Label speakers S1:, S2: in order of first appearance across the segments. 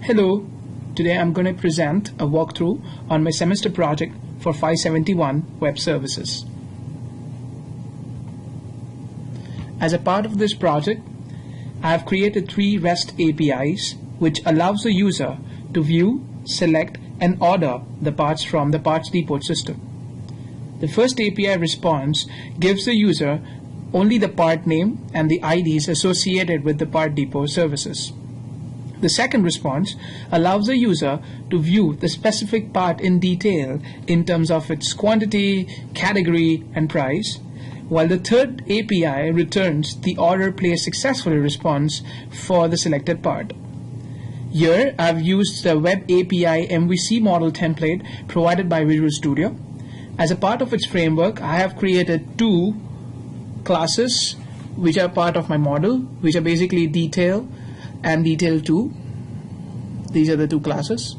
S1: Hello, today I'm going to present a walkthrough on my semester project for 571 Web Services. As a part of this project, I have created 3 REST APIs which allows the user to view, select, and order the parts from the parts depot system. The first API response gives the user only the part name and the IDs associated with the part depot services. The second response allows the user to view the specific part in detail in terms of its quantity, category, and price, while the third API returns the order placed successfully response for the selected part. Here I've used the Web API MVC model template provided by Visual Studio. As a part of its framework, I have created 2 classes which are part of my model, which are basically detail and detail 2. These are the 2 classes.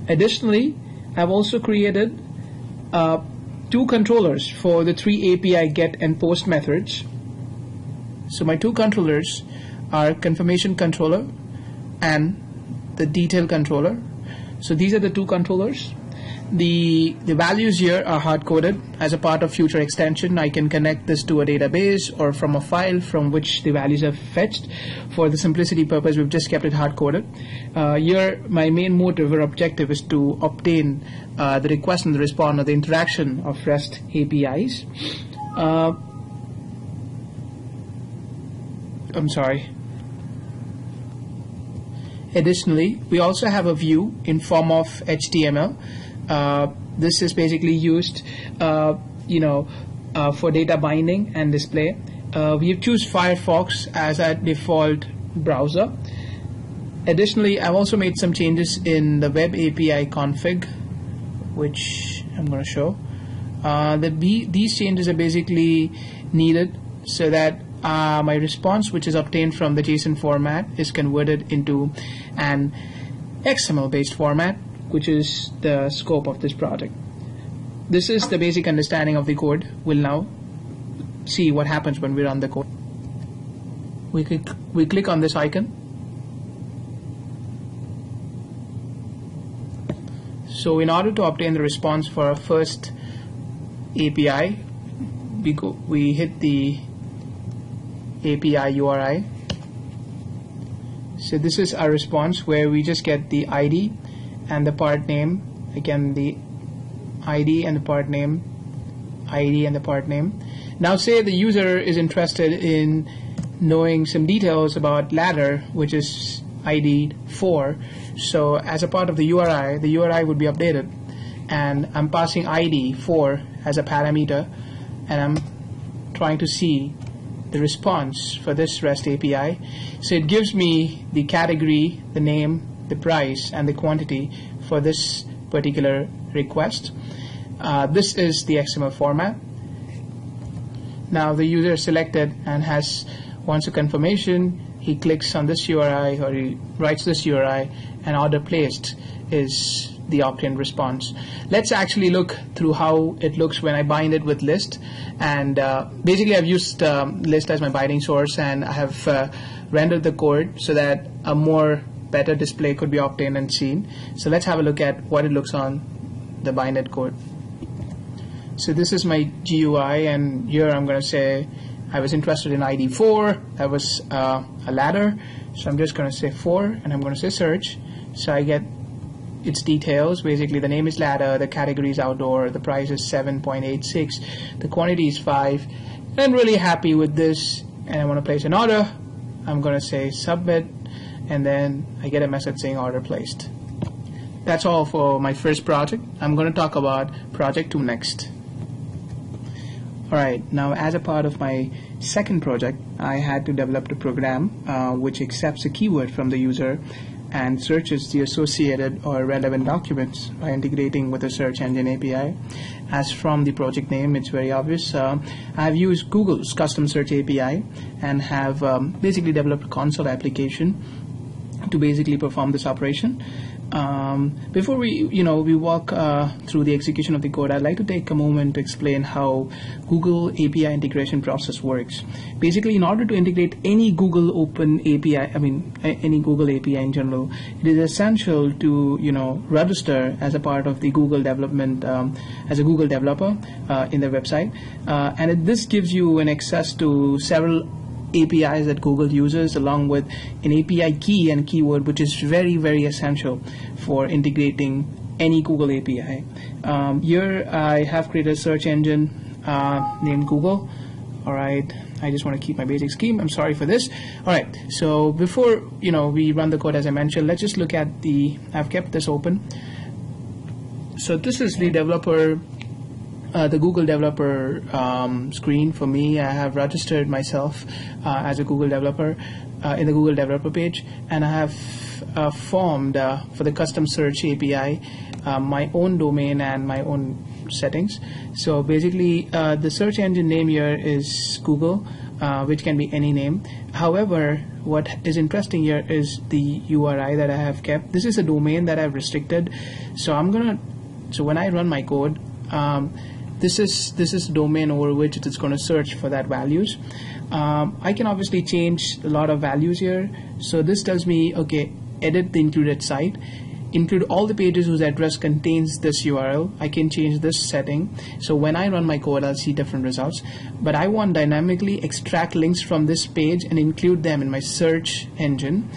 S1: Additionally, I've also created 2 controllers for the 3 API get and post methods. So my 2 controllers are confirmation controller and the detail controller. So these are the 2 controllers. The values here are hard-coded. As a part of future extension, I can connect this to a database or from a file from which the values are fetched. For the simplicity purpose, we've just kept it hard-coded. Here, my main motive or objective is to obtain the request and the response or the interaction of REST APIs. Additionally, we also have a view in form of HTML. This is basically used, for data binding and display. We have choose Firefox as our default browser. Additionally, I've also made some changes in the Web API config, which I'm going to show. These changes are basically needed so that my response, which is obtained from the JSON format, is converted into an XML-based format, which is the scope of this project. This is the basic understanding of the code. We'll now see what happens when we run the code. We click on this icon. So in order to obtain the response for our first API, we hit the API URI. So this is our response where we just get the ID and the part name, again the ID and the part name, ID and the part name. Now say the user is interested in knowing some details about ladder, which is ID 4. So as a part of the URI would be updated, and I'm passing ID 4 as a parameter, and I'm trying to see the response for this REST API. So it gives me the category, the name, the price, and the quantity for this particular request. This is the XML format. Now the user is selected and wants a confirmation. He clicks on this URI or he writes this URI, and order placed is the obtained response. Let's actually look through how it looks when I bind it with list. And basically I've used list as my binding source, and I have rendered the code so that a more better display could be obtained and seen. So let's have a look at what it looks on the binded code. So this is my GUI, and here I'm going to say I was interested in ID 4. That was a ladder, so I'm just going to say 4, and I'm going to say search. So I get its details. Basically the name is ladder, the category is outdoor, the price is 7.86, the quantity is 5. And I'm really happy with this, and I want to place an order. I'm going to say submit, and then I get a message saying order placed. That's all for my first project. I'm going to talk about project 2 next. Alright, now as a part of my second project, I had to develop a program which accepts a keyword from the user and searches the associated or relevant documents by integrating with the search engine API. As from the project name, it's very obvious. I've used Google's custom search API and have basically developed a console application to basically perform this operation. Before we walk through the execution of the code, I'd like to take a moment to explain how Google API integration process works. Basically, in order to integrate any Google Open API, any Google API in general, it is essential to register as a part of the Google development as a Google developer in their website, and this gives you an access to several APIs that Google uses, along with an API key and keyword, which is very, very essential for integrating any Google API. Here I have created a search engine named Google. All right, I just want to keep my basic scheme. I'm sorry for this. All right, so before we run the code, as I mentioned, let's just look at I've kept this open. So this is the developer. The Google developer screen for me. I have registered myself as a Google developer in the Google developer page, and I have formed for the custom search API my own domain and my own settings. So basically the search engine name here is Google, which can be any name. However, what is interesting here is the URI that I have kept. This is a domain that I've restricted. So when I run my code, this is domain over which it is going to search for that values. I can obviously change a lot of values here. So this tells me, okay, edit the included site, include all the pages whose address contains this URL. I can change this setting. So when I run my code, I'll see different results. But I want dynamically extract links from this page and include them in my search engine.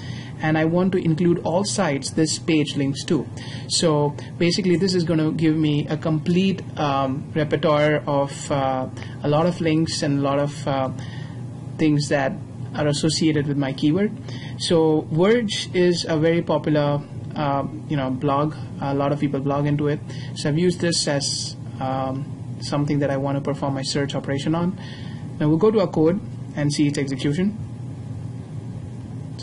S1: And I want to include all sites this page links to. So basically this is going to give me a complete repertoire of a lot of links and a lot of things that are associated with my keyword. So Verge is a very popular blog. A lot of people blog into it. So I've used this as something that I want to perform my search operation on. Now we'll go to our code and see its execution.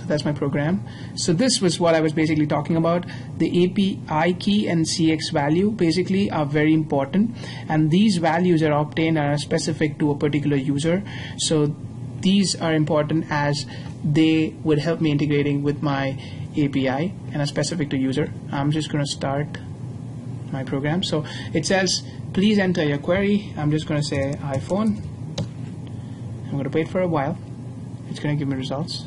S1: That's my program. So this was what I was basically talking about. The API key and CX value basically are very important, and these values are obtained and are specific to a particular user. So these are important as they would help me integrating with my API and are specific to user. I'm just going to start my program. So it says, please enter your query. I'm just going to say iPhone. I'm going to wait for a while. It's going to give me results.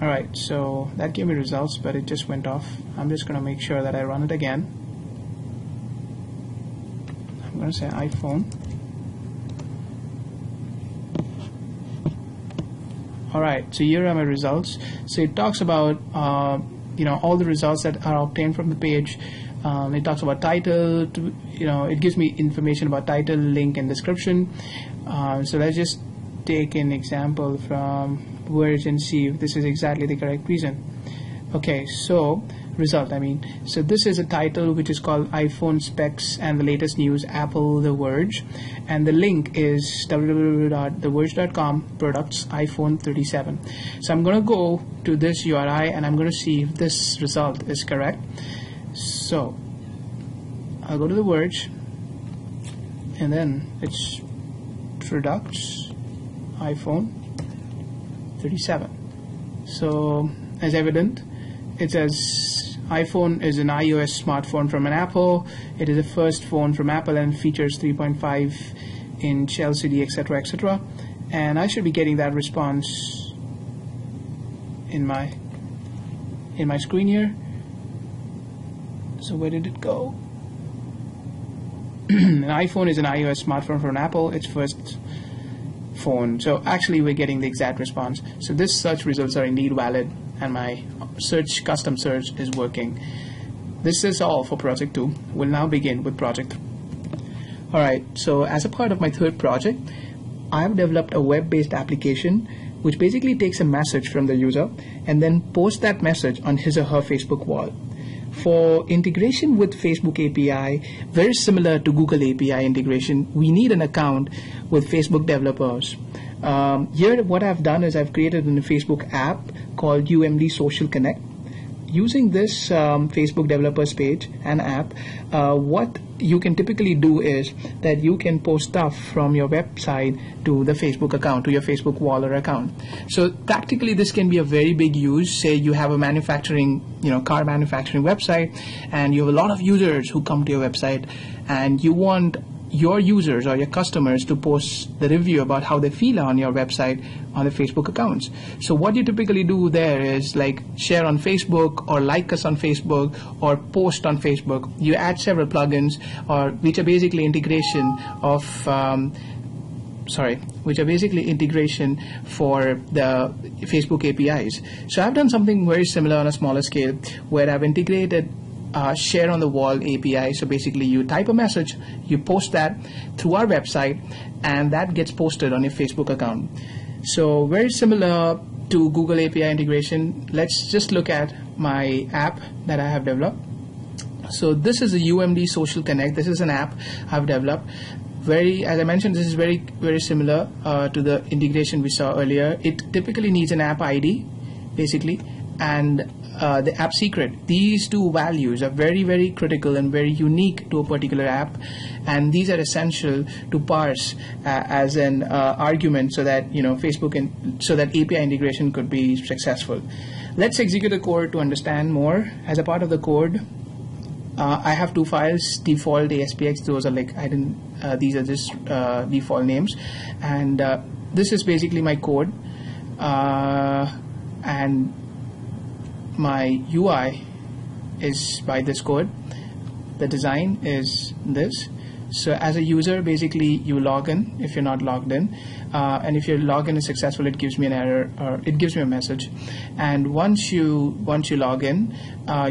S1: Alright, so that gave me results, but it just went off. I'm just going to make sure that I run it again. I'm going to say iPhone. Alright, so here are my results. So it talks about all the results that are obtained from the page. It talks about title, it gives me information about title, link, and description. So let's just take an example from Verge and see if this is exactly the correct reason. Okay, so result, so this is a title which is called iPhone specs and the latest news, Apple, The Verge, and the link is www.theverge.com products iPhone 37. So I'm going to go to this URI and I'm going to see if this result is correct. So I'll go to The Verge, and then it's products iPhone 37. So as evident, it says iPhone is an iOS smartphone from an Apple. It is the first phone from Apple and features 3.5-inch LCD, etc., etc. And I should be getting that response in my screen here. So where did it go? An iPhone is an iOS smartphone from Apple. Its first phone. So actually we're getting the exact response. So this search results are indeed valid, and my custom search is working. This is all for project 2. We'll now begin with project 3. Alright, so as a part of my third project, I've developed a web-based application which basically takes a message from the user and then posts that message on his or her Facebook wall. For integration with Facebook API, very similar to Google API integration, we need an account with Facebook developers. Here what I've done is I've created a Facebook app called UMD Social Connect. using this Facebook developers page and app, what you can typically do is that you can post stuff from your website to the Facebook account, to your Facebook wall or account. So practically this can be a very big use. Say you have a manufacturing, car manufacturing website, and you have a lot of users who come to your website, and you want your users or your customers to post the review about how they feel on your website on the Facebook accounts. So what you typically do there is like share on Facebook or like us on Facebook or post on Facebook. You add several plugins which are basically integration for the Facebook APIs. So I've done something very similar on a smaller scale where I've integrated share on the wall API. So basically you type a message, you post that through our website, and that gets posted on your Facebook account. So very similar to Google API integration. Let's just look at my app that I have developed. So this is a UMD Social Connect. This is an app I've developed. As I mentioned, this is very, very similar to the integration we saw earlier. It typically needs an app ID, basically, and the app secret. These two values are very, very critical and very unique to a particular app, and these are essential to parse as an argument so that so that API integration could be successful. Let's execute the code to understand more. As a part of the code, I have two files, default ASPX. Those are these are just default names, and this is basically my code, and my UI is by this code. The design is this. So as a user, basically you log in if you're not logged in, and if your login is successful, it gives me an error, or it gives me a message. And once you log in,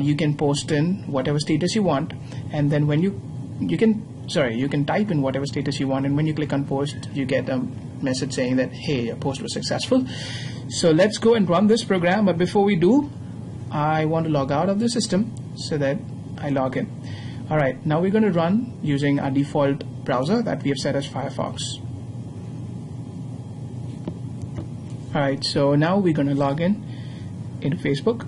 S1: you can post in whatever status you want, and then when you can type in whatever status you want, and when you click on post, you get a message saying that, hey, your post was successful. So let's go and run this program, but before we do, I want to log out of the system so that I log in. Alright, now we're going to run using our default browser that we have set as Firefox. Alright, so now we're going to log in into Facebook.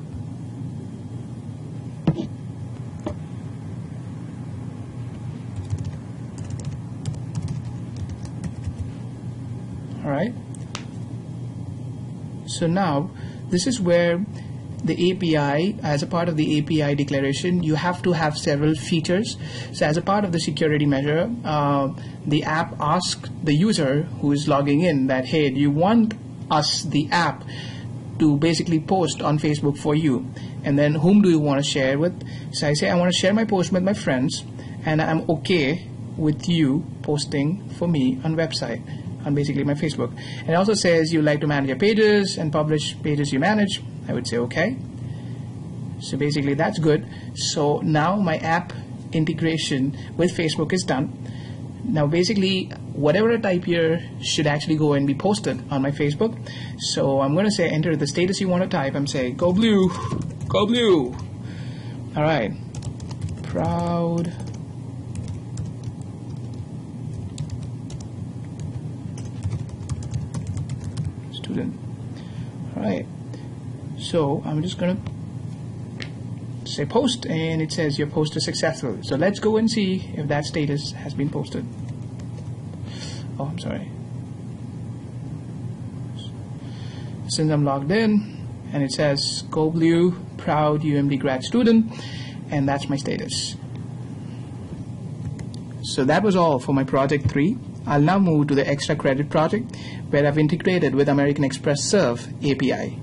S1: Alright, so now this is where the API, as a part of the API declaration, you have to have several features. So as a part of the security measure, the app asks the user who is logging in that, hey, do you want us, the app, to basically post on Facebook for you? And then whom do you want to share with? So I say I want to share my post with my friends, and I'm okay with you posting for me on website, on basically my Facebook. And it also says you like to manage your pages and publish pages you manage. I would say okay. So basically that's good. So now my app integration with Facebook is done. Now basically whatever I type here should actually go and be posted on my Facebook. So I'm going to say enter the status you want to type. I'm saying go blue, go blue. All right, proud student. All right, so I'm just going to say post, and it says your post is successful. So let's go and see if that status has been posted. Oh, I'm sorry. Since I'm logged in, and it says go blue, proud UMD grad student, and that's my status. So that was all for my project 3. I'll now move to the extra credit project, where I've integrated with American Express Serve API.